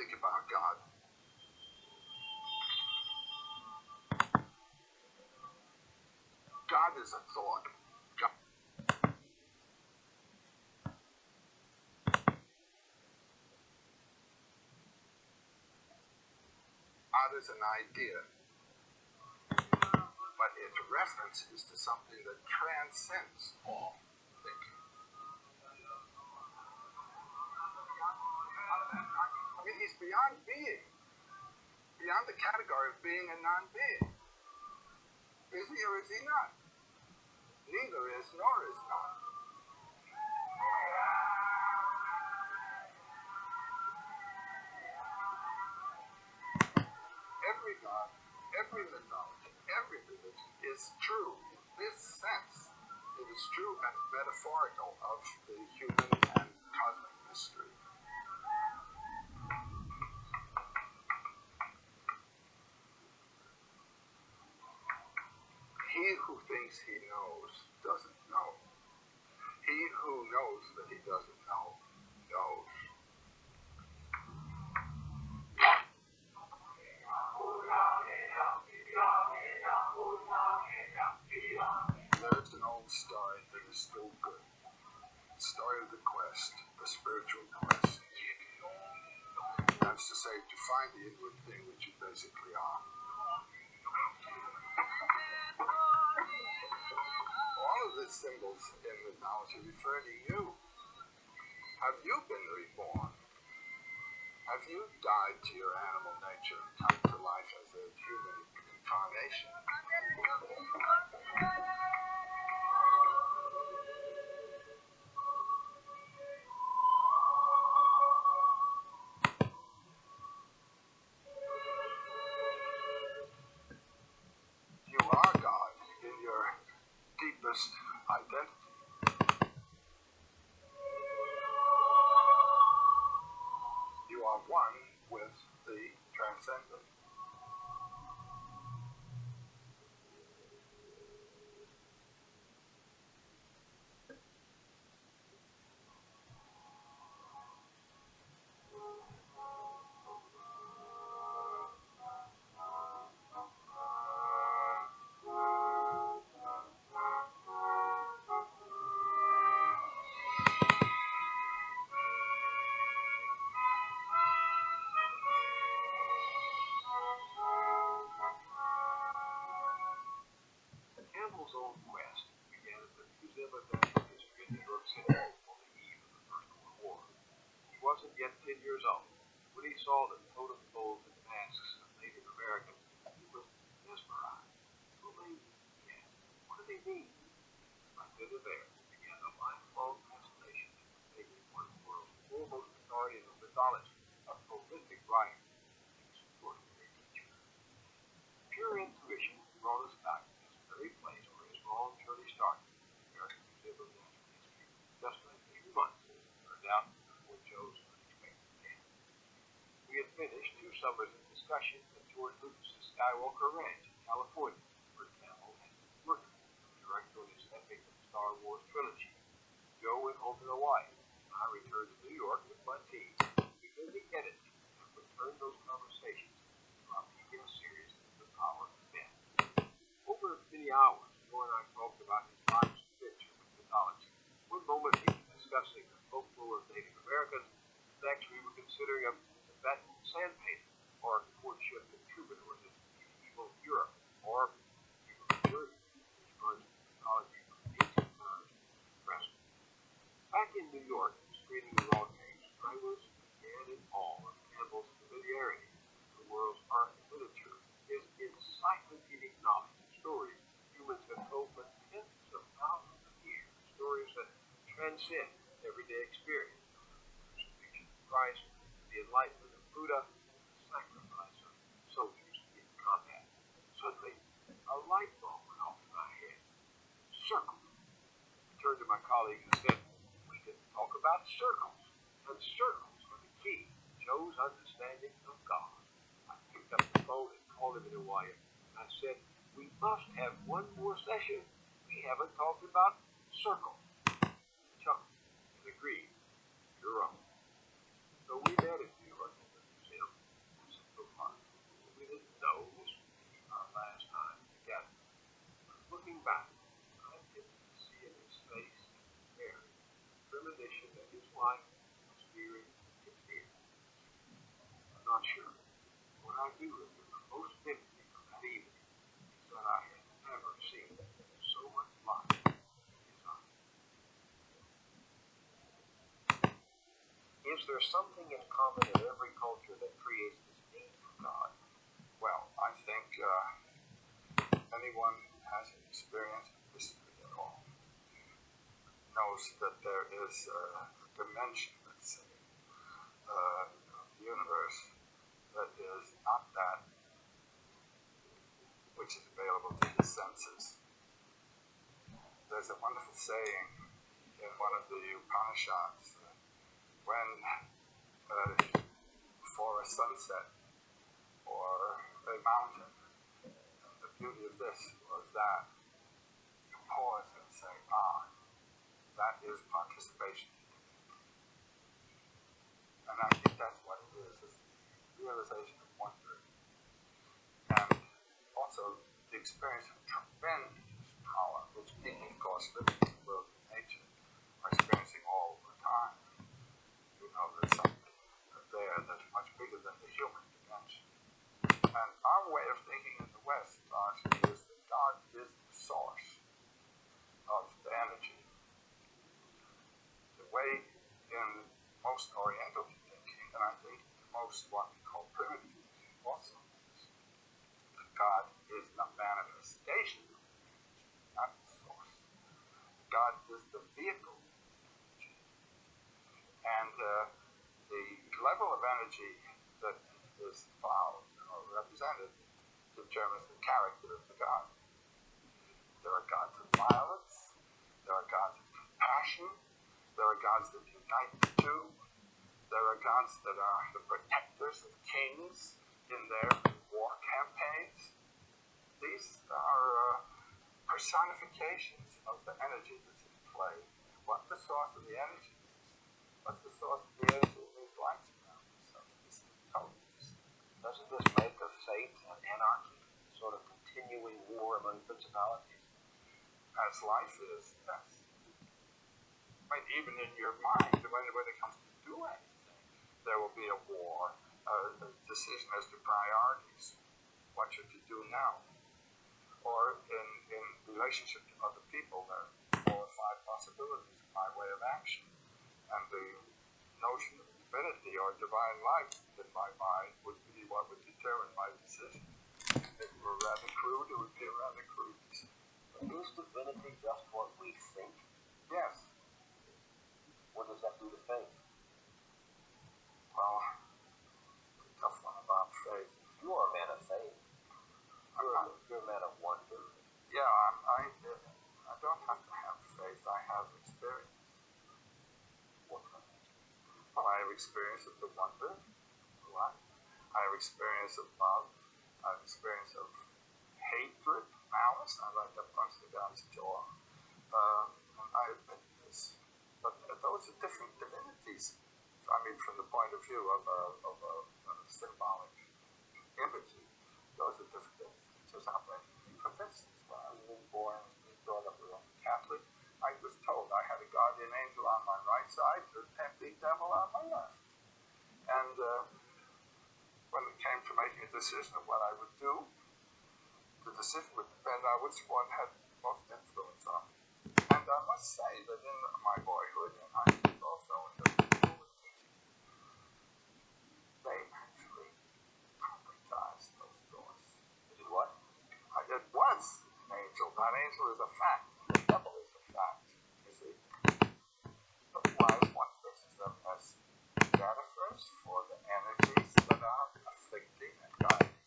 think about God. God is a thought. God is an idea, but its reference is to something that transcends all thinking. I mean, he's beyond being, beyond the category of being and non-being. Is he or is he not? Neither is nor is not. Every God, every mythology, every religion is true in this sense. It is true and metaphorical of the human and cosmic mystery. He who thinks he knows doesn't know. He who knows that he doesn't know, knows. There's an old story that is still good. The story of the quest, the spiritual quest. That's to say, to find the inward thing which you basically are. All of these symbols in mythology refer to you. Have you been reborn? Have you died to your animal nature and come to life as a human incarnation? You are God in your deepest identity. You are one with the transcendent. Campbell's own quest began at the Museum of Natural History in New York City on the eve of the First World War. He wasn't yet 10 years old when he saw the totem poles and masks of Native Americans. He was mesmerized. Who made these? He asked. What do they mean? Right then and there began a lifelong fascination with making one of the world's foremost authorities on mythology, a prolific writer, and extraordinary teacher. Pure intuition brought us back to this very place where his long journey started, the American Museum of Natural History, just a few months, as it turned out, before Joe's unexpected death. We had finished 2 summers of discussion at George Lucas's Skywalker Ranch in California, where Campbell had been working, director on his epic Star Wars trilogy. Joe went home to Hawaii, and I returned to New York with my team, beginning editing and would turn those conversations into our media series, The Power of Men. Over many hours, Joe and I talked about his life's adventure with mythology. One moment he was discussing the folklore of Native Americans, next we were considering a Tibetan sand painting, or courtship in troubadours in medieval Europe, or Jersey, which runs mythology from ancient times to present. Back in New York, screening the raw tapes, I was again in awe of Campbell's familiarity with the world's art and literature, his encyclopedic knowledge of stories humans have told for tens of thousands of years, stories that transcend everyday experience, from the crucifixion of Christ, the enlightenment of Buddha, the sacrifice of soldiers in combat. Suddenly, a light bulb went off in my head. Circles. I turned to my colleague and said, we didn't talk about circles, and circles are the key to Joe's understanding of God. I picked up the phone and called him in Hawaii. I said, we must have one more session. We haven't talked about circles. He chuckled and agreed. You're wrong. So we met in New York at the Museum life, spirit, and fear? I'm not sure. What I do remember most vividly from that evening is that I had never seen so much life in his eyes. Is there something in common in every culture that creates this need for God? Well, I think anyone who has an experience of history at all knows that there is a dimension, let's say, of the universe that is not that which is available to the senses. There's a wonderful saying in one of the Upanishads, when for a sunset or a mountain, and the beauty of this was that you pause and say, that is participation. And I think that's what it is the realization of wonder. And also the experience of tremendous power, which people, of course, living in the world of nature, are experiencing all the time. You know, there's something there that's much bigger than the human dimension. And our way of thinking in the West largely is that God is the source of the energy. The way in most Oriental thinking, and I think most what we call primitive thinking also, is that God is the manifestation of energy, not the source. God is the vehicle of energy. And the level of energy that is involved or represented determines the character of the God. There are gods of violence, there are gods of compassion, there are gods that unite the two, there are gods that are the protectors of kings in their war campaigns. These are personifications of the energy that's in play. What the source of the energy is, what's the source of the energy in these lights around us? So this is totally distinct. Doesn't this make of fate and anarchy, sort of continuing war among principalities? As life is, yes. I mean, even in your mind, when it comes to do anything, there will be a war, a decision as to priorities. What should you do now? Or in relationship to other people, there are 4 or 5 possibilities of my way of action. And the notion of divinity or divine life in my mind would be what would determine my decision. If it were rather crude, it would be a rather crude decision. Is divinity just what we think? Yes. What does that do to faith? Well, it's a tough one about faith. You are a man of faith. You're a man of wonder. Yeah, I don't have to have faith. I have experience. What kind of experience? Well, I have experience of the wonder of life. I have experience of love. I have experience of hatred, malice. I like to punch the God's jaw. I admit this. But those are different divinities. I mean, from the point of view of a symbolic imagery, those are different divinities. For instance, when I was being born and being brought up Roman Catholic, I was told I had a guardian angel on my right side and a tempting devil on my left. And when it came to making a decision of what I would do, the decision would depend on which one had most influence on me. And I must say that in my boyhood, and I think also in the forward thinking, they actually concretized those thoughts. Did what? It was an angel. That angel is a fact. The devil is a fact, you see. Otherwise, one thinks of them as metaphors for the energies that are afflicting and guiding.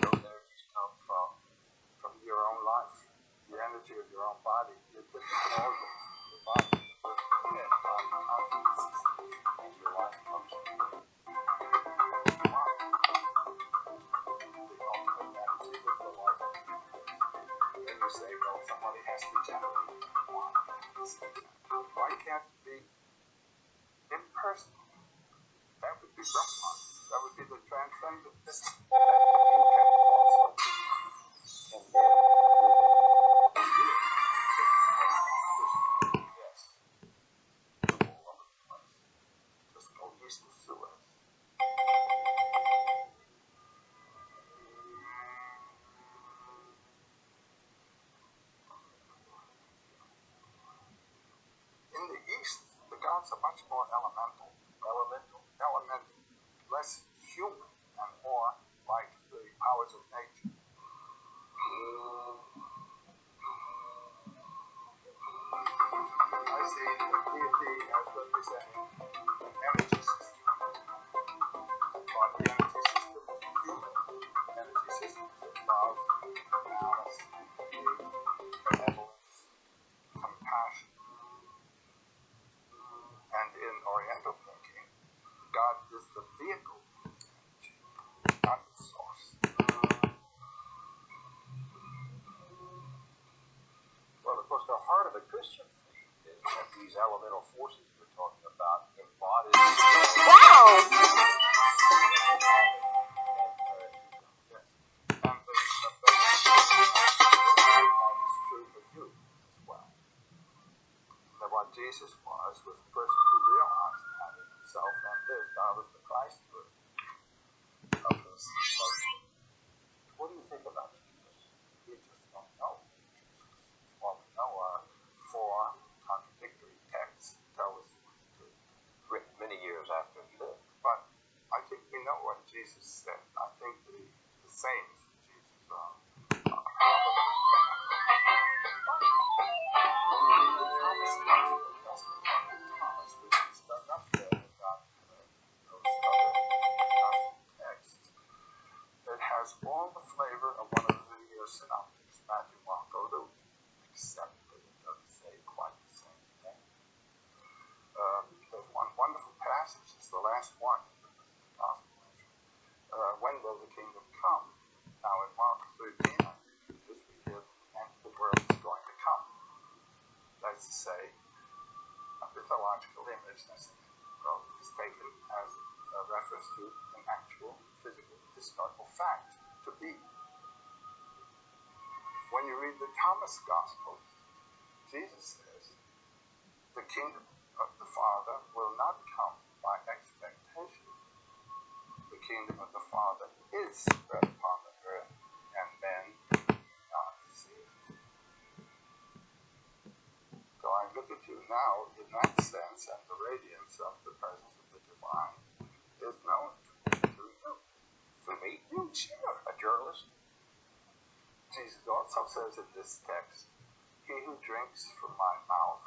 Those energies come from your own life, the energy of your own body, your different organs, your body, your head, body, consciousness, and your life comes from your mind. The ultimate energy is the life of the universe. And you say, well, somebody has to generate that. Why can't it be impersonal? That would be Brahman. That would be the transcendent system. That you can also be. And then yes. east of Suez. In the east, the gods are much more elemental, less human, and more like the powers of nature. I see the deity as representing an energy system, but the energy system of human energy systems of love, malice, hate, benevolence, compassion. And in Oriental thinking, God is the vehicle for this energy, not the source. Well, of course, the heart of the Christian faith is that these elemental forces you're talking about embody. Wow! Yes. And that is true for you as well. That what Jesus was the person who realized that in himself and lived. I was the Christ of this. What do you think about Jesus? We just don't know. What we know are four contradictory texts that tell us what he did. Written many years after he lived. But I think we know what Jesus said. I think the sayings of Jesus are Thomas Gospel, Gospel of Thomas, which is done up there without those other gospel texts. It has all the flavor of one of the synoptics, Matthew, Mark, or Luke, except that it doesn't say quite the same thing. There's one wonderful passage, it's the last one in the gospel entry. When will the kingdom come? Now in Mark 13, I think it is, we hear, and the world is going to come. That's to say, a mythological image that's is taken as a reference to an actual physical historical fact to be. When you read the Thomas Gospel, Jesus says, the kingdom of the Father will not come by expectation. The kingdom of the Father is spread upon the earth, and men not see it. So I look at you now in that sense, and the radiance of the presence of the divine is known to you. For me, You, sure. a journalist, Jesus also says in this text, he who drinks from my mouth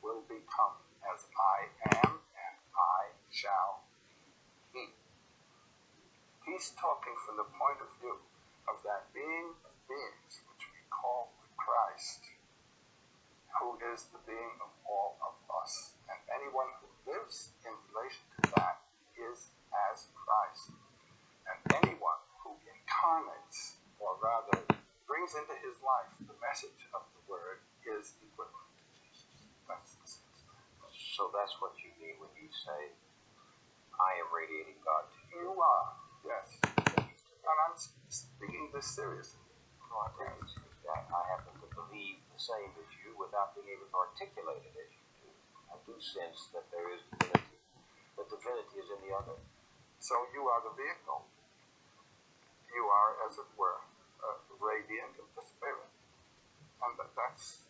will become as I am, and I shall be he. He's talking from the point of view of that being of beings, which we call Christ, who is the being of all of us. And anyone who lives in relation to that is as Christ. And anyone who incarnates, or rather brings into his life the message of the word, is equivalent to Jesus. That's the sense. so that's what you mean when you say, I am radiating God to you. You are, yes. And I'm speaking this seriously. No, I happen to believe the same as you without being able to articulate it as you do. I do sense that there is divinity. The divinity is in the other. So you are the vehicle. You are, as it were, radiant of the Spirit. And that's,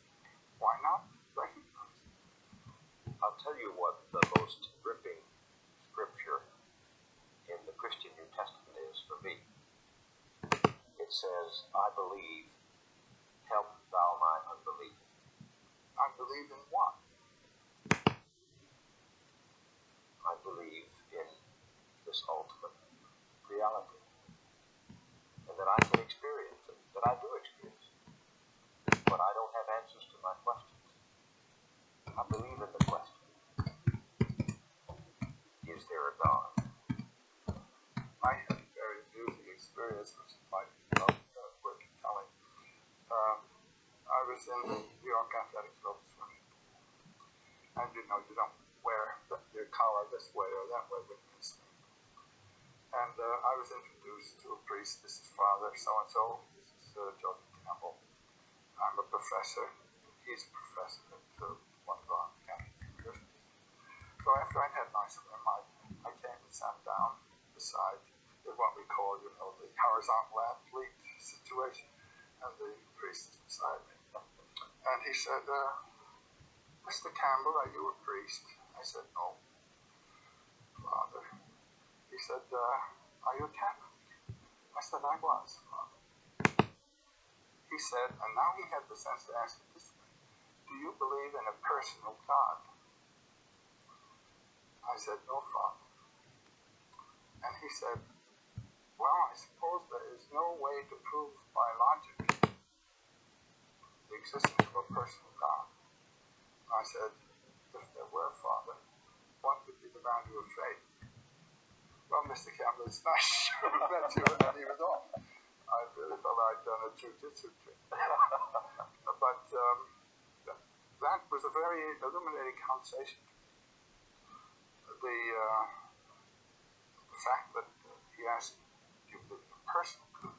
why not recognize it? I'll tell you what the most gripping scripture in the Christian New Testament is for me. It says, I believe, help thou my unbelief. I believe in what? I believe in this ultimate reality. And that I can experience it, that I do experience it. But I don't have answers to my questions. I believe in the question. Is there a God? I had a very amusing experience, which might be worth telling. I was in the New York Athletics Club swimming pool. And you know, you don't wear your collar this way or that way when you're swimming. And I was introduced to a priest. This is Father so-and-so. This is Joseph Campbell. I'm a professor. He's a professor at one of our Catholic universities. So after I'd had my swim, I beside, in what we call, the horizontal athlete situation, and the priest is beside me. And he said, Mr. Campbell, are you a priest? I said, no, Father. He said, are you a Catholic? I said, I was, Father. He said, and now he had the sense to ask it this way, do you believe in a personal God? I said, no, Father. And he said, well, I suppose there is no way to prove by logic the existence of a personal God. I said, if there were, Father, what would be the value of faith? Well, Mr. Campbell, it's nice to have met you, and he was off. I really felt I'd done a jiu-jitsu trick. But that was a very illuminating conversation. The fact that he asked you the personal good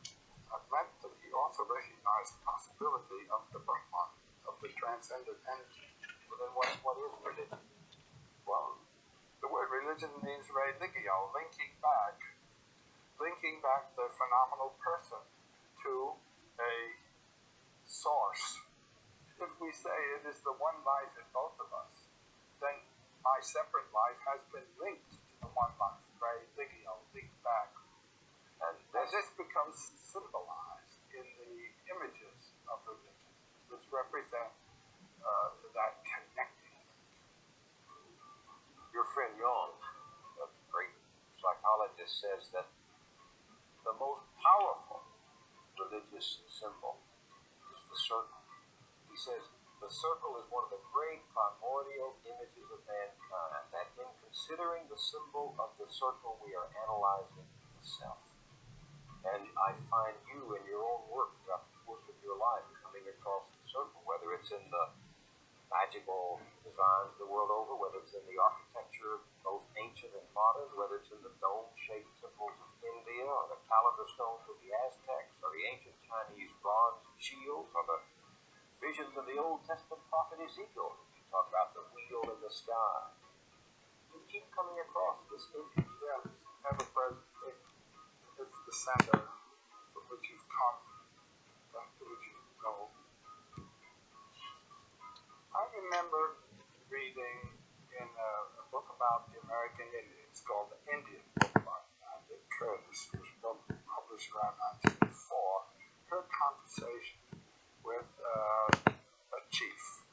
meant that he also recognized the possibility of the Brahman, of the transcendent energy. Well, then what is religion? Well, the word religion means religio, linking back the phenomenal person to a source. If we say it is the one life in both of us, then my separate life has been linked to the one life, religio, linked back. And this becomes symbolized in the images of religion, which represent that connecting. Your friend Jung, a great psychologist, says that the most powerful religious symbol is the circle. He says the circle is one of the great primordial images of mankind, that in considering the symbol of the circle, we are analyzing the self. And I find you in your own work throughout the course of your life coming across the circle, whether it's in the magical designs the world over, whether it's in the architecture, both ancient and modern, whether it's in the dome-shaped temples of India, or the calendar stones of the Aztecs, or the ancient Chinese bronze shields, or the visions of the Old Testament prophet Ezekiel. You talk about the wheel in the sky. You keep coming across this image. Yeah, ever present. It's the center from which you've come, back to which you go. I remember reading in a book about the American Indians called The Indian Book by Dick Curtis, which was published around 1904. Her conversation with a chief